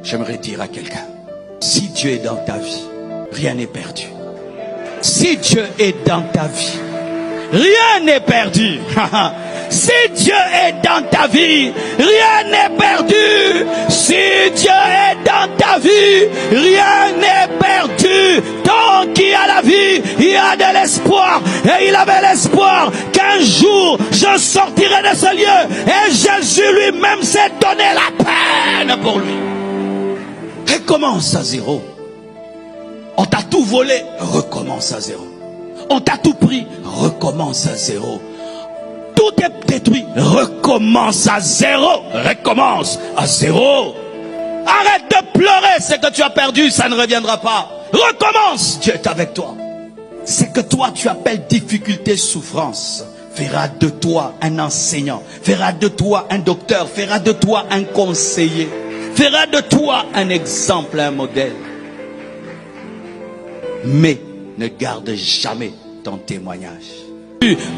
J'aimerais dire à quelqu'un, si Dieu est dans ta vie, rien n'est perdu. Si Dieu est dans ta vie, rien n'est perdu. Si Dieu est dans ta vie, rien n'est perdu. Si Dieu est dans ta vie, rien n'est perdu. Tant qu'il y a la vie, il y a de l'espoir. Et il avait l'espoir qu'un jour, je sortirai de ce lieu. Et Jésus lui-même s'est donné la peine pour lui. Recommence à zéro. On t'a tout volé, recommence à zéro. On t'a tout pris, recommence à zéro. Tout est détruit, recommence à zéro. Recommence à zéro. Arrête de pleurer, ce que tu as perdu, ça ne reviendra pas. Recommence, Dieu est avec toi. Ce que toi tu appelles difficulté, souffrance, fera de toi un enseignant, fera de toi un docteur, fera de toi un conseiller, fera de toi un exemple, un modèle. Mais ne garde jamais ton témoignage.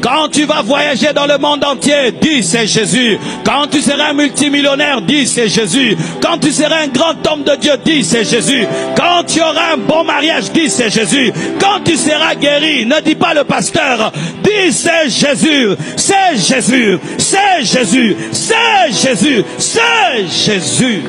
Quand tu vas voyager dans le monde entier, dis c'est Jésus. Quand tu seras un multimillionnaire, dis c'est Jésus. Quand tu seras un grand homme de Dieu, dis c'est Jésus. Quand tu auras un bon mariage, dis c'est Jésus. Quand tu seras guéri, ne dis pas le pasteur, dis c'est Jésus. C'est Jésus. C'est Jésus. C'est Jésus. C'est Jésus.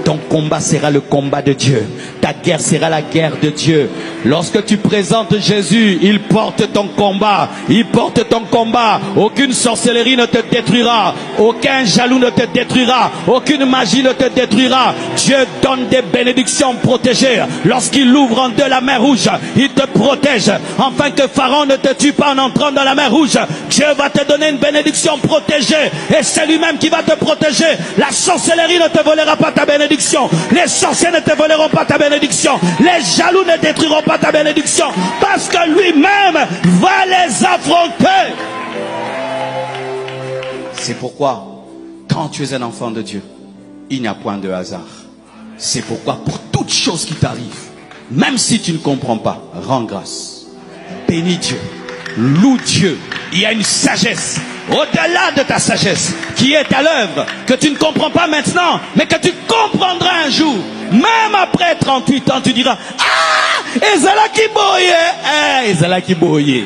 Ton combat sera le combat de Dieu. Ta guerre sera la guerre de Dieu. Lorsque tu présentes Jésus, il porte ton combat. Il porte ton combat. Aucune sorcellerie ne te détruira. Aucun jaloux ne te détruira. Aucune magie ne te détruira. Dieu donne des bénédictions protégées. Lorsqu'il ouvre en deux la mer rouge, il te protège. Afin que Pharaon ne te tue pas en entrant dans la mer rouge. Dieu va te donner une bénédiction protégée. Et c'est lui-même qui va te protéger. La sorcellerie ne te volera pas ta bénédiction. Les sorciers ne te voleront pas ta bénédiction. Les jaloux ne détruiront pas ta bénédiction. Parce que lui-même va les affronter. C'est pourquoi, quand tu es un enfant de Dieu, il n'y a point de hasard. C'est pourquoi, pour toute chose qui t'arrive, même si tu ne comprends pas, rends grâce. Bénis Dieu. Loue Dieu. Il y a une sagesse au-delà de ta sagesse qui est à l'œuvre, que tu ne comprends pas maintenant, mais que tu comprendras un jour. Même après 38 ans, tu diras, ah, ezala ki boye, ezala ki boye.